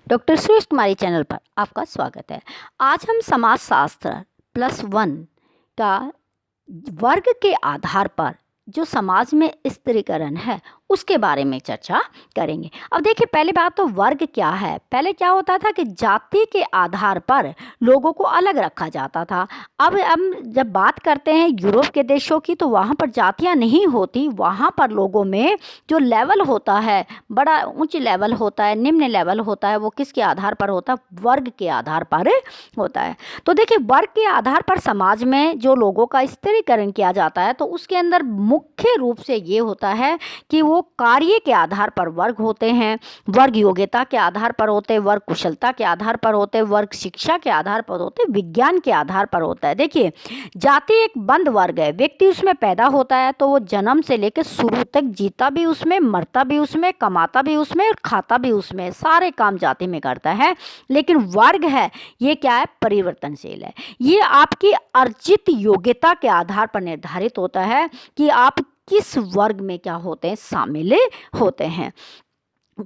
Doctor Suresh कुमारी channel पर आपका स्वागत है। आज हम समाजशास्त्र +1 का वर्ग के आधार पर जो समाज में स्त्रीकरण है उसके बारे में चर्चा करेंगे। अब देखिए, पहले बात तो वर्ग क्या है। पहले क्या होता था कि जाति के आधार पर लोगों को अलग रखा जाता था। अब हम जब बात करते हैं यूरोप के देशों की, तो वहाँ पर जातियाँ नहीं होती। वहाँ पर लोगों में जो लेवल होता है, बड़ा उच्च लेवल होता है, निम्न लेवल होता है, वो किसके आधार पर होता है? वर्ग के आधार पर होता है। तो देखिए, वर्ग के आधार पर समाज में जो लोगों का स्त्रीकरण किया जाता है, तो उसके अंदर मुख्य रूप से ये होता है कि वो कार्य के आधार पर वर्ग होते हैं, वर्ग योग्यता के आधार पर होते हैं, वर्ग कुशलता के आधार पर होते हैं, वर्ग शिक्षा के आधार पर होते हैं, विज्ञान के आधार पर होता है। देखिए, जाति एक बंद वर्ग है। व्यक्ति उसमें पैदा होता है तो वो जन्म से लेकर शुरू तक जीता भी उसमें, मरता भी उसमें, कमाता भी उसमें और खाता भी उसमें, सारे काम जाति में करता है। लेकिन वर्ग है, ये क्या है? परिवर्तनशील है। ये आपकी अर्जित योग्यता के आधार पर निर्धारित होता है कि आप किस वर्ग में क्या होते हैं, शामिल होते हैं।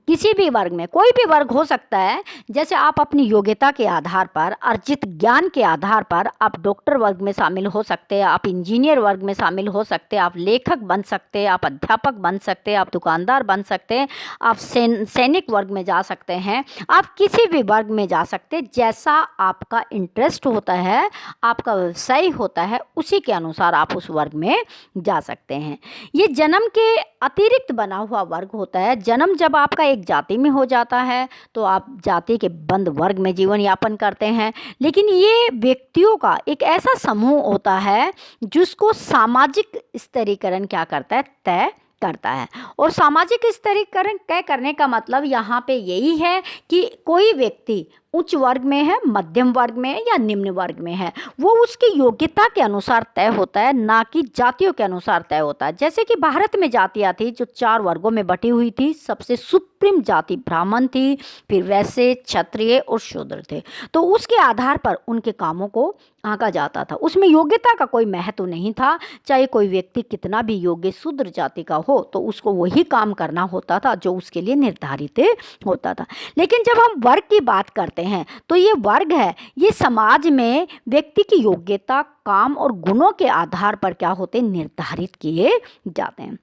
किसी भी वर्ग में, कोई भी वर्ग हो सकता है। जैसे आप अपनी योग्यता के आधार पर, अर्जित ज्ञान के आधार पर आप डॉक्टर वर्ग में शामिल हो सकते हैं, आप इंजीनियर वर्ग में शामिल हो सकते हैं, आप लेखक बन सकते हैं, आप अध्यापक बन सकते हैं, आप दुकानदार बन सकते हैं, आप सैनिक वर्ग में जा सकते हैं, आप किसी भी वर्ग में जा सकते हैं। जैसा आपका इंटरेस्ट होता है, आपका व्यवसाय होता है, उसी के अनुसार आप उस वर्ग में जा सकते हैं। ये जन्म के अतिरिक्त बना हुआ वर्ग होता है। जन्म जब आपका एक जाति में हो जाता है तो आप जाति के बंद वर्ग में जीवन यापन करते हैं। लेकिन ये व्यक्तियों का एक ऐसा समूह होता है जिसको सामाजिक स्तरीकरण क्या करता है? तय करता है। और सामाजिक स्तरीकरण तय करने का मतलब यहाँ पे यही है कि कोई व्यक्ति उच्च वर्ग में है, मध्यम वर्ग में है या निम्न वर्ग में है, वो उसकी योग्यता के अनुसार तय होता है, ना कि जातियों के अनुसार तय होता है। जैसे कि भारत में जातियाँ थी जो 4 वर्गों में बटी हुई थी। सबसे सुप्रीम जाति ब्राह्मण थी, फिर वैश्य, क्षत्रिय और शूद्र थे। तो उसके आधार पर उनके कामों को आंका जाता था। उसमें योग्यता का कोई महत्व नहीं था। चाहे कोई व्यक्ति कितना भी योग्य शूद्र जाति का हो, तो उसको वही काम करना होता था जो उसके लिए निर्धारित होता था। लेकिन जब हम वर्ग की बात करते हैं, तो ये वर्ग है, ये समाज में व्यक्ति की योग्यता, काम और गुणों के आधार पर क्या होते हैं? निर्धारित किए जाते हैं।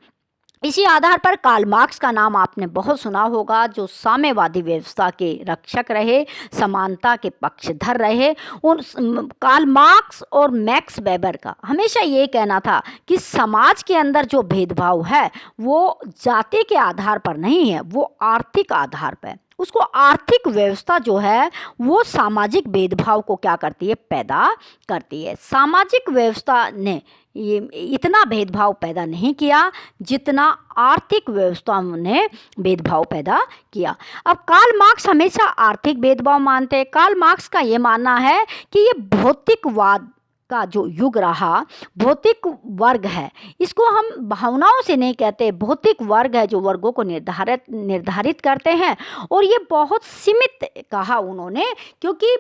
इसी आधार पर कार्ल मार्क्स का नाम आपने बहुत सुना होगा, जो साम्यवादी व्यवस्था के रक्षक रहे, समानता के पक्षधर रहे। उन कार्ल मार्क्स और मैक्स वेबर का हमेशा ये कहना था कि समाज के अंदर जो भेदभाव है वो जाति के आधार पर नहीं है, वो आर्थिक आधार पर। उसको आर्थिक व्यवस्था जो है वो सामाजिक भेदभाव को क्या करती है? पैदा करती है। सामाजिक व्यवस्था ने ये इतना भेदभाव पैदा नहीं किया जितना आर्थिक व्यवस्था ने भेदभाव पैदा किया। अब कार्ल मार्क्स हमेशा आर्थिक भेदभाव मानते हैं। कार्ल मार्क्स का ये मानना है कि ये भौतिकवाद का जो युग रहा, भौतिक वर्ग है, इसको हम भावनाओं से नहीं कहते, भौतिक वर्ग है जो वर्गों को निर्धारित करते हैं। और ये बहुत सीमित कहा उन्होंने, क्योंकि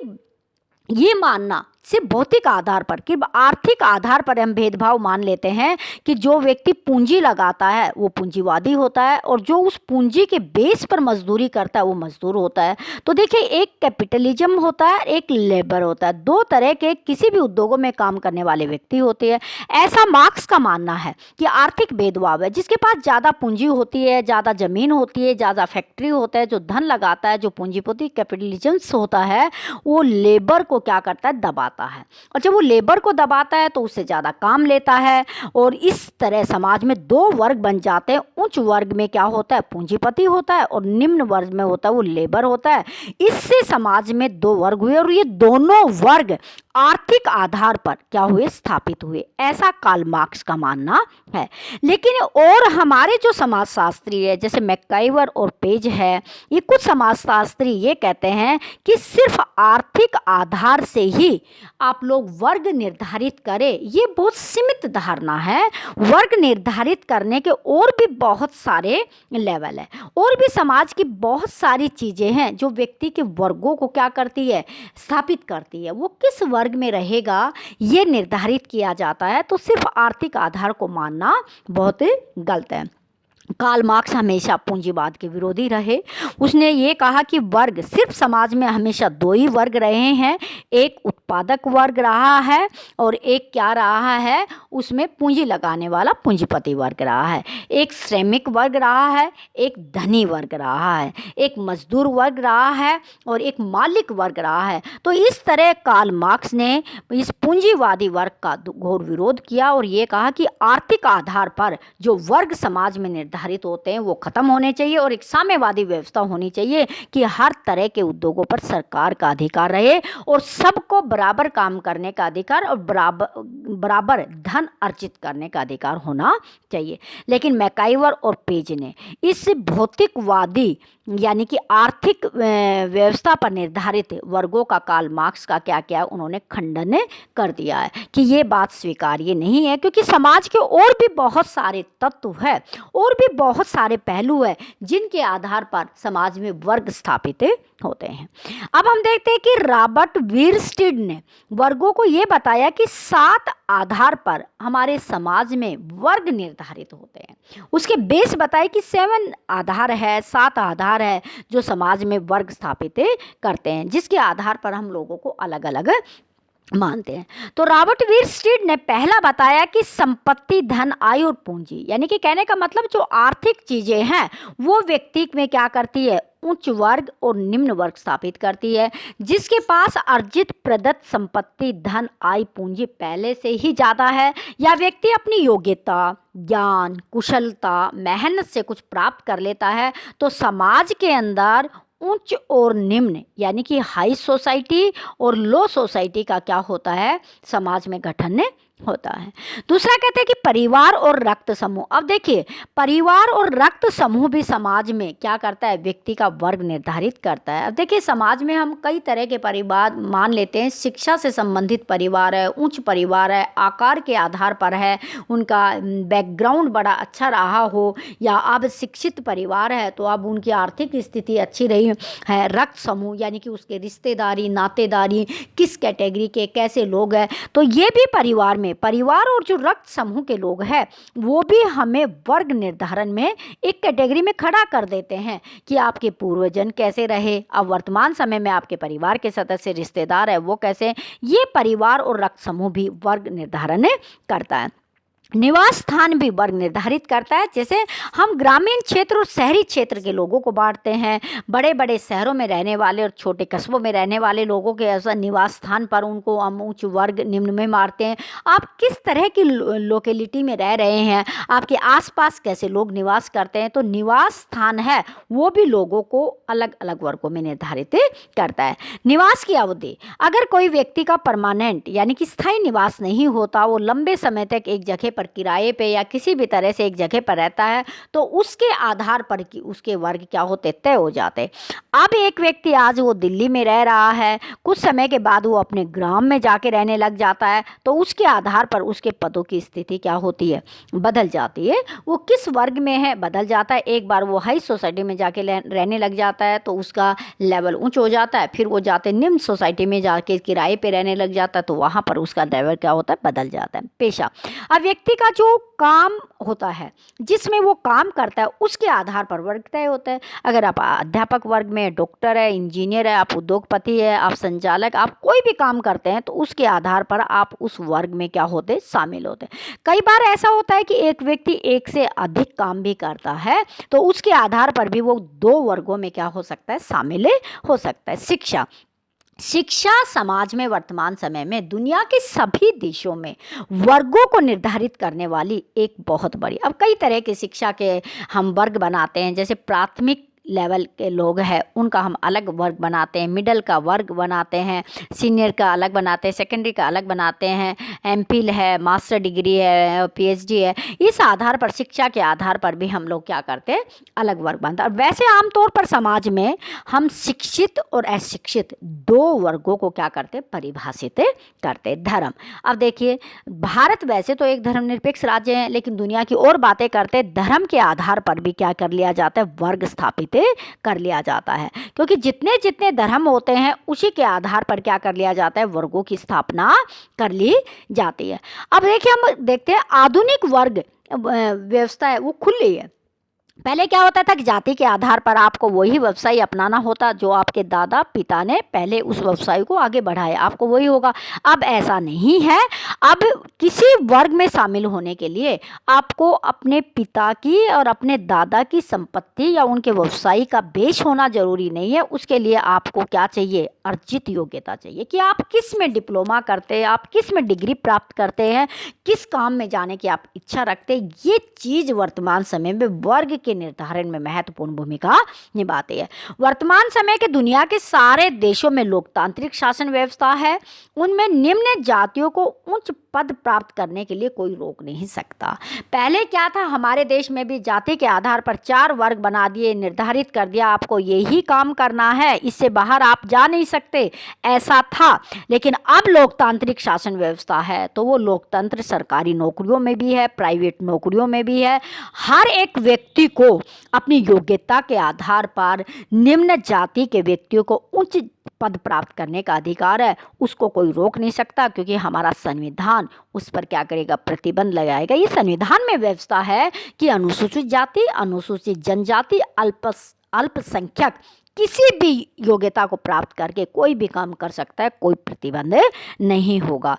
ये मानना सिर्फ भौतिक आधार पर, कि आर्थिक आधार पर हम भेदभाव मान लेते हैं कि जो व्यक्ति पूंजी लगाता है वो पूंजीवादी होता है और जो उस पूंजी के बेस पर मजदूरी करता है वो मजदूर होता है। तो देखिए, एक कैपिटलिज्म होता है, एक लेबर होता है। 2 तरह के किसी भी उद्योगों में काम करने वाले व्यक्ति होते हैं। ऐसा मार्क्स का मानना है कि आर्थिक भेदभाव है। जिसके पास ज़्यादा पूंजी होती है, ज़्यादा ज़मीन होती है, ज़्यादा फैक्ट्री होता है, जो धन लगाता है, जो पूंजीपति कैपिटलिज्म होता है, वो लेबर को क्या करता है? दबाता है। और जब वो लेबर को दबाता है तो उससे ज़्यादा काम लेता है। और इस तरह समाज में 2 वर्ग बन जाते हैं। उच्च वर्ग में क्या होता है? पूंजीपति होता है, और निम्न वर्ग में होता है वो लेबर होता है। इससे समाज में 2 वर्ग हुए और ये दोनों वर्ग आर्थिक आधार पर क्या हुए? स्थापित हुए। ऐसा कार्ल मार्क्स का मानना है। लेकिन और हमारे जो समाजशास्त्री है, जैसे मैकाइवर और पेज है, ये कुछ समाजशास्त्री ये कहते हैं कि सिर्फ आर्थिक आधार से ही आप लोग वर्ग निर्धारित करें, ये बहुत सीमित धारणा है। वर्ग निर्धारित करने के और भी बहुत सारे लेवल है, और भी समाज की बहुत सारी चीज़ें हैं जो व्यक्ति के वर्गों को क्या करती है? स्थापित करती है। वो किस वर्ग में रहेगा ये निर्धारित किया जाता है। तो सिर्फ आर्थिक आधार को मानना बहुत गलत है। कार्ल मार्क्स हमेशा पूंजीवाद के विरोधी रहे। उसने ये कहा कि वर्ग सिर्फ समाज में हमेशा दो ही वर्ग रहे हैं, एक उत्पादक वर्ग रहा है और एक क्या रहा है, उसमें पूंजी लगाने वाला पूंजीपति वर्ग रहा है। एक श्रमिक वर्ग रहा है, एक धनी वर्ग रहा है, एक मजदूर वर्ग रहा है और एक मालिक वर्ग रहा है। तो इस तरह कार्ल मार्क्स ने इस पूंजीवादी वर्ग का घोर विरोध किया और ये कहा कि आर्थिक आधार पर जो वर्ग समाज में निर्धारित होते हैं वो खत्म होने चाहिए और एक साम्यवादी व्यवस्था होनी चाहिए कि हर तरह के उद्योगों पर सरकार का अधिकार रहे और सबको बराबर काम करने का अधिकार और बराबर धन अर्जित करने का अधिकार होना चाहिए। लेकिन मैकाइवर और पेज ने इस भौतिकवादी यानी कि आर्थिक व्यवस्था पर निर्धारित वर्गों का कार्ल मार्क्स का क्या किया, उन्होंने खंडन कर दिया है कि ये बात स्वीकार्य नहीं है, क्योंकि समाज के और भी बहुत सारे तत्व है और भी बहुत सारे पहलू है जिनके आधार पर समाज में वर्ग स्थापित होते हैं। अब हम देखते हैं कि रॉबर्ट वीरस्टीड ने वर्गों को ये बताया कि 7 आधार पर हमारे समाज में वर्ग निर्धारित होते हैं। उसके बेस बताए कि 7 आधार है, 7 आधार है जो समाज में वर्ग स्थापित करते हैं, जिसके आधार पर हम लोगों को अलग अलग मानते हैं। तो रॉबर्ट वीरस्टीड ने पहला बताया कि संपत्ति, धन, आय और पूंजी, यानी कि कहने का मतलब जो आर्थिक चीजें हैं वो व्यक्ति में क्या करती है, उच्च वर्ग और निम्न वर्ग स्थापित करती है। जिसके पास अर्जित प्रदत्त संपत्ति, धन, आय, पूंजी पहले से ही ज़्यादा है या व्यक्ति अपनी योग्यता, ज्ञान, कुशलता, मेहनत से कुछ प्राप्त कर लेता है, तो समाज के अंदर उच्च और निम्न यानी कि हाई सोसाइटी और लो सोसाइटी का क्या होता है, समाज में गठन होता है। दूसरा कहते हैं कि परिवार और रक्त समूह। अब देखिए, परिवार और रक्त समूह भी समाज में क्या करता है, व्यक्ति का वर्ग निर्धारित करता है। अब देखिए, समाज में हम कई तरह के परिवार मान लेते हैं। शिक्षा से संबंधित परिवार है, उच्च परिवार है, आकार के आधार पर है, उनका बैकग्राउंड बड़ा अच्छा रहा हो, या अब शिक्षित परिवार है तो अब उनकी आर्थिक स्थिति अच्छी रही है। रक्त समूह यानी कि उसके रिश्तेदारी, नातेदारी, किस कैटेगरी के कैसे लोग हैं, तो ये भी परिवार में, परिवार और जो रक्त समूह के लोग हैं वो भी हमें वर्ग निर्धारण में एक कैटेगरी में खड़ा कर देते हैं कि आपके पूर्वजन कैसे रहे, अब वर्तमान समय में आपके परिवार के सदस्य रिश्तेदार है वो कैसे। ये परिवार और रक्त समूह भी वर्ग निर्धारण करता है। निवास स्थान भी वर्ग निर्धारित करता है। जैसे हम ग्रामीण क्षेत्र और शहरी क्षेत्र के लोगों को बांटते हैं, बड़े बड़े शहरों में रहने वाले और छोटे कस्बों में रहने वाले लोगों के ऐसा निवास स्थान पर उनको हम उच्च वर्ग निम्न में मारते हैं। आप किस तरह की लोकेलिटी में रह रहे हैं, आपके आसपास कैसे लोग निवास करते हैं, तो निवास स्थान है वो भी लोगों को अलग अलग वर्गों में निर्धारित करता है। निवास की अवधि, अगर कोई व्यक्ति का परमानेंट यानी कि स्थायी निवास नहीं होता, वो लंबे समय तक एक जगह पर किराए पे या किसी भी तरह से एक जगह पर रहता है, तो उसके आधार पर कि उसके वर्ग क्या होते, तय हो जाते। अब एक व्यक्ति आज वो दिल्ली में रह रहा है, कुछ समय के बाद वो अपने ग्राम में जाके रहने लग जाता है, तो उसके आधार पर उसके पदों की स्थिति क्या होती है, बदल जाती है। वो किस वर्ग में है बदल जाता है। एक बार वो हाई सोसाइटी में जाके रहने लग जाता है तो उसका लेवल ऊंच हो जाता है, फिर वो जाते निम्न सोसाइटी में जाके किराए पे रहने लग जाता है, तो वहाँ पर उसका लेवल क्या होता है, बदल जाता है। पेशा, अब व्यक्ति का जो काम होता है, जिसमें वो काम करता है, उसके आधार पर वर्ग तय होता है। अगर आप अध्यापक वर्ग में, डॉक्टर है, इंजीनियर है, आप उद्योगपति है, आप संचालक, आप कोई भी काम करते हैं, तो उसके आधार पर आप उस वर्ग में क्या होते, शामिल होते हैं। कई बार ऐसा होता है कि एक व्यक्ति एक से अधिक काम भी करता है, तो उसके आधार पर भी वो 2 वर्गों में क्या हो सकता है, शामिल हो सकता है। शिक्षा, शिक्षा समाज में वर्तमान समय में दुनिया के सभी देशों में वर्गों को निर्धारित करने वाली एक बहुत बड़ी, अब कई तरह की शिक्षा के हम वर्ग बनाते हैं। जैसे प्राथमिक लेवल के लोग हैं उनका हम अलग वर्ग बनाते हैं, मिडल का वर्ग बनाते हैं, सीनियर का अलग बनाते हैं, सेकेंडरी का अलग बनाते हैं, एमफिल है, मास्टर डिग्री है, पीएचडी है। इस आधार पर, शिक्षा के आधार पर भी हम लोग क्या करते हैं, अलग वर्ग बनता है। वैसे आमतौर पर समाज में हम शिक्षित और अशिक्षित 2 वर्गों को क्या करते, परिभाषित करते। धर्म, अब देखिए, भारत वैसे तो एक धर्मनिरपेक्ष राज्य है, लेकिन दुनिया की और बातें करते धर्म के आधार पर भी क्या कर लिया जाता है, वर्ग स्थापित कर लिया जाता है। क्योंकि जितने जितने धर्म होते हैं उसी के आधार पर क्या कर लिया जाता है, वर्गों की स्थापना कर ली जाती है। अब देखिए, हम देखते हैं आधुनिक वर्ग व्यवस्था है वो खुली है। पहले क्या होता था कि जाति के आधार पर आपको वही व्यवसाय अपनाना होता जो आपके दादा पिता ने पहले उस व्यवसाय को आगे बढ़ाया, आपको वही होगा। अब ऐसा नहीं है। अब किसी वर्ग में शामिल होने के लिए आपको अपने पिता की और अपने दादा की संपत्ति या उनके व्यवसाय का बेच होना जरूरी नहीं है। उसके लिए आपको क्या चाहिए? अर्जित योग्यता चाहिए कि आप किस में डिप्लोमा करते हैं, आप किस में डिग्री प्राप्त करते हैं, किस काम में जाने की आप इच्छा रखते हैं। ये चीज़ वर्तमान समय में वर्ग के निर्धारण में महत्वपूर्ण भूमिका निभाती है। वर्तमान समय के दुनिया के सारे देशों में लोकतांत्रिक शासन व्यवस्था है। उनमें निम्न जातियों को उच्च पद प्राप्त करने के लिए कोई रोक नहीं सकता। पहले क्या था, हमारे देश में भी जाति के आधार पर 4 वर्ग बना दिए, निर्धारित कर दिया आपको यही काम करना है, इससे बाहर आप जा नहीं सकते, ऐसा था। लेकिन अब लोकतांत्रिक शासन व्यवस्था है तो वो लोकतंत्र सरकारी नौकरियों में भी है, प्राइवेट नौकरियों में भी है। हर एक व्यक्ति को अपनी योग्यता के आधार पर निम्न जाति के व्यक्तियों को उच्च पद प्राप्त करने का अधिकार है। उसको कोई रोक नहीं सकता क्योंकि हमारा संविधान उस पर क्या करेगा? प्रतिबंध लगाएगा। ये संविधान में व्यवस्था है कि अनुसूचित जाति, अनुसूचित जनजाति, अल्पसंख्यक किसी भी योग्यता को प्राप्त करके कोई भी काम कर सकता है, कोई प्रतिबंध नहीं होगा।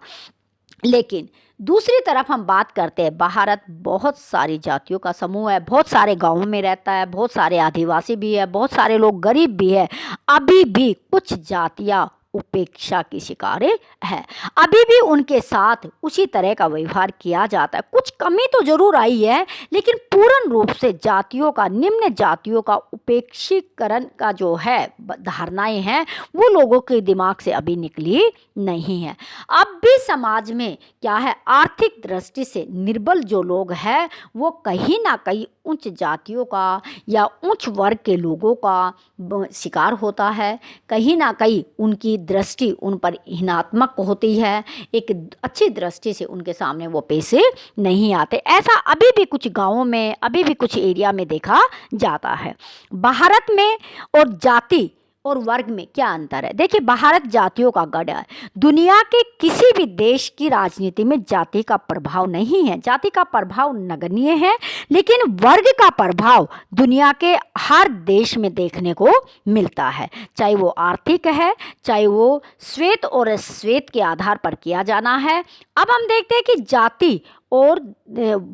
लेकिन दूसरी तरफ हम बात करते हैं, भारत बहुत सारी जातियों का समूह है, बहुत सारे गांवों में रहता है, बहुत सारे आदिवासी भी है, बहुत सारे लोग गरीब भी है। अभी भी कुछ जातियां उपेक्षा की शिकार है, अभी भी उनके साथ उसी तरह का व्यवहार किया जाता है। कुछ कमी तो जरूर आई है, लेकिन पूर्ण रूप से जातियों का, निम्न जातियों का उपेक्षीकरण का जो है धारणाएं हैं वो लोगों के दिमाग से अभी निकली नहीं है। अब भी समाज में क्या है, आर्थिक दृष्टि से निर्बल जो लोग हैं वो कहीं ना कहीं उच्च जातियों का या उच्च वर्ग के लोगों का शिकार होता है। कहीं ना कहीं उनकी दृष्टि उन पर हीनात्मक होती है, एक अच्छी दृष्टि से उनके सामने वो पेश नहीं आते। ऐसा अभी भी कुछ गांवों में, अभी भी कुछ एरिया में देखा जाता है। भारत में और जाति और वर्ग में क्या अंतर है? देखिए, भारत जातियों का गढ़ है। दुनिया के किसी भी देश की राजनीति में जाति का प्रभाव नहीं है, जाति का प्रभाव नगण्य है। लेकिन वर्ग का प्रभाव दुनिया के हर देश में देखने को मिलता है, चाहे वो आर्थिक है, चाहे वो श्वेत और श्वेत के आधार पर किया जाना है। अब हम देखते हैं कि जाति और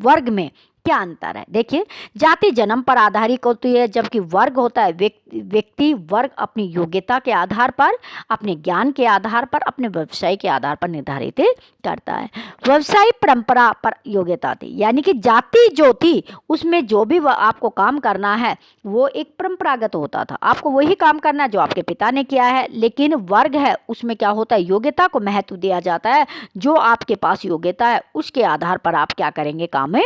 वर्ग में क्या अंतर है। देखिए, जाति जन्म पर आधारित होती है, जबकि वर्ग होता है व्यक्ति वर्ग अपनी योग्यता के आधार पर, अपने ज्ञान के आधार पर, अपने व्यवसाय के आधार पर निर्धारित करता है। व्यवसाय परंपरा पर योग्यता थी, यानी कि जाति जो थी उसमें जो भी आपको काम करना है वो एक परंपरागत होता था, आपको वही काम करना है जो आपके पिता ने किया है। लेकिन वर्ग है उसमें क्या होता है, योग्यता को महत्व दिया जाता है। जो आपके पास योग्यता है उसके आधार पर आप क्या करेंगे, काम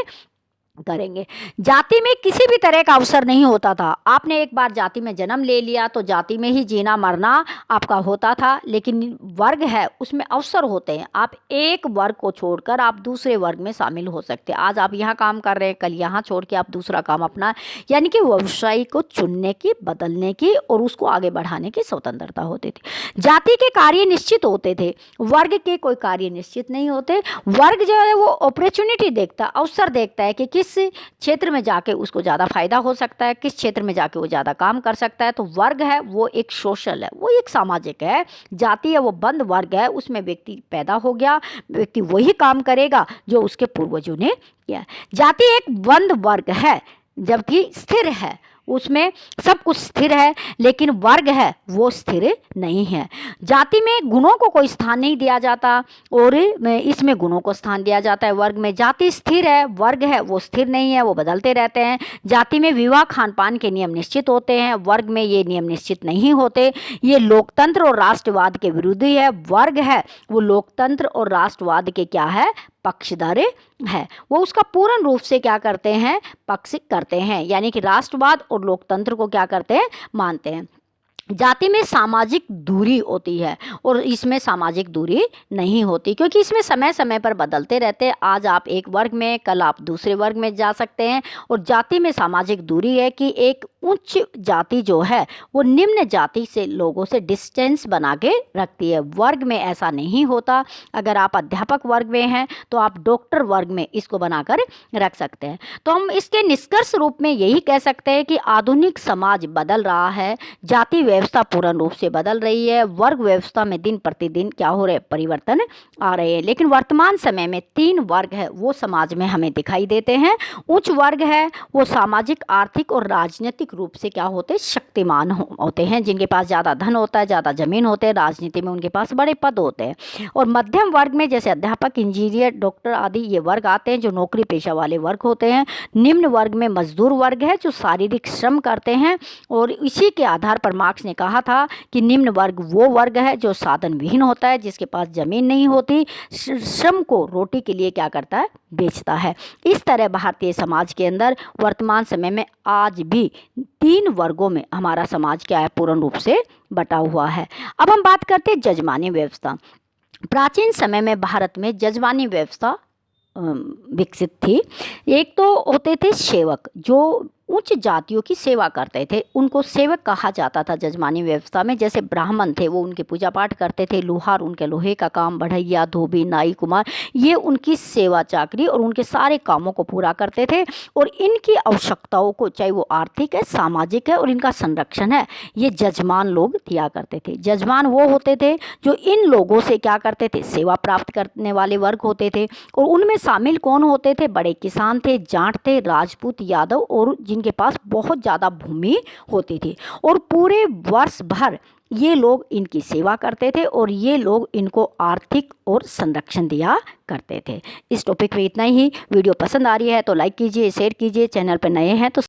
करेंगे। जाति में किसी भी तरह का अवसर नहीं होता था। आपने एक बार जाति में जन्म ले लिया तो जाति में ही जीना मरना आपका होता था। लेकिन वर्ग है उसमें अवसर होते हैं, आप एक वर्ग को छोड़कर आप दूसरे वर्ग में शामिल हो सकते हैं। आज आप यहाँ काम कर रहे हैं, कल यहाँ छोड़ के आप दूसरा काम अपना, यानी कि व्यवसाय को चुनने की, बदलने की और उसको आगे बढ़ाने की स्वतंत्रता होती थी। जाति के कार्य निश्चित होते थे, वर्ग के कोई कार्य निश्चित नहीं होते। वर्ग जो है वो अपॉर्चुनिटी देखता है, अवसर देखता है कि किस क्षेत्र में जाके उसको ज़्यादा फायदा हो सकता है, किस क्षेत्र में जाके वो ज़्यादा काम कर सकता है। तो वर्ग है वो एक सोशल है, वो एक सामाजिक है। जाति है वो बंद वर्ग है, उसमें व्यक्ति पैदा हो गया, व्यक्ति वही काम करेगा जो उसके पूर्वजों ने किया। जाति एक बंद वर्ग है, जबकि स्थिर है, उसमें सब कुछ स्थिर है। लेकिन वर्ग है वो स्थिर नहीं है। जाति में गुणों को कोई स्थान नहीं दिया जाता और इसमें गुणों को स्थान दिया जाता है। वर्ग में जाति स्थिर है, वर्ग है वो स्थिर नहीं है, वो बदलते रहते हैं। जाति में विवाह खान पान के नियम निश्चित होते हैं, वर्ग में ये नियम निश्चित नहीं होते। ये लोकतंत्र और राष्ट्रवाद के विरोधी है। वर्ग है वो लोकतंत्र और राष्ट्रवाद के क्या है, पक्षधर है। वो उसका पूर्ण रूप से क्या करते हैं, पक्ष करते हैं, यानी कि राष्ट्रवाद और लोकतंत्र को क्या करते हैं, मानते हैं। जाति में सामाजिक दूरी होती है और इसमें सामाजिक दूरी नहीं होती, क्योंकि इसमें समय समय पर बदलते रहते हैं। आज आप एक वर्ग में, कल आप दूसरे वर्ग में जा सकते हैं। और जाति में सामाजिक दूरी है कि एक उच्च जाति जो है वो निम्न जाति से लोगों से डिस्टेंस बना के रखती है। वर्ग में ऐसा नहीं होता। अगर आप अध्यापक वर्ग में हैं तो आप डॉक्टर वर्ग में इसको बनाकर रख सकते हैं। तो हम इसके निष्कर्ष रूप में यही कह सकते हैं कि आधुनिक समाज बदल रहा है, जाति व्यवस्था पूर्ण रूप से बदल रही है, वर्ग व्यवस्था में दिन प्रतिदिन क्या हो रहे हैं, परिवर्तन आ रहे हैं। लेकिन वर्तमान समय में 3 वर्ग है वो समाज में हमें दिखाई देते हैं। उच्च वर्ग है वो सामाजिक, आर्थिक और राजनीतिक रूप से क्या होते हैं, शक्तिमान होते हैं, जिनके पास ज़्यादा धन होता है, ज़्यादा जमीन होते हैं, राजनीति में उनके पास बड़े पद होते हैं। और मध्यम वर्ग में जैसे अध्यापक, इंजीनियर, डॉक्टर आदि ये वर्ग आते हैं जो नौकरी पेशा वाले वर्ग होते हैं। निम्न वर्ग में मजदूर वर्ग है जो शारीरिक श्रम करते हैं। और इसी के आधार पर मार्क्स ने कहा था कि निम्न वर्ग वो वर्ग है जो साधन विहीन होता है, जिसके पास जमीन नहीं होती, श्रम को रोटी के लिए क्या करता है, बेचता है। इस तरह भारतीय समाज के अंदर वर्तमान समय में आज भी 3 वर्गों में हमारा समाज क्या है, पूर्ण रूप से बटा हुआ है। अब हम बात करते हैं जजमानी व्यवस्था। प्राचीन समय में भारत में जजमानी व्यवस्था विकसित थी। एक तो होते थे सेवक जो उच्च जातियों की सेवा करते थे, उनको सेवक कहा जाता था जजमानी व्यवस्था में। जैसे ब्राह्मण थे वो उनके पूजा पाठ करते थे, लोहार उनके लोहे का काम, बढ़ैया, धोबी, नाई, कुमार ये उनकी सेवा चाकरी और उनके सारे कामों को पूरा करते थे। और इनकी आवश्यकताओं को, चाहे वो आर्थिक है, सामाजिक है और इनका संरक्षण है, ये जजमान लोग दिया करते थे। जजमान वो होते थे जो इन लोगों से क्या करते थे, सेवा प्राप्त करने वाले वर्ग होते थे। और उनमें शामिल कौन होते थे, बड़े किसान थे, जाट थे, राजपूत, यादव और जिनके पास बहुत ज़्यादा भूमि होती थी। और पूरे वर्ष भर ये लोग इनकी सेवा करते थे और ये लोग इनको आर्थिक और संरक्षण दिया करते थे। इस टॉपिक में इतना ही। वीडियो पसंद आ रही है तो लाइक कीजिए, शेयर कीजिए, चैनल पर नए हैं तो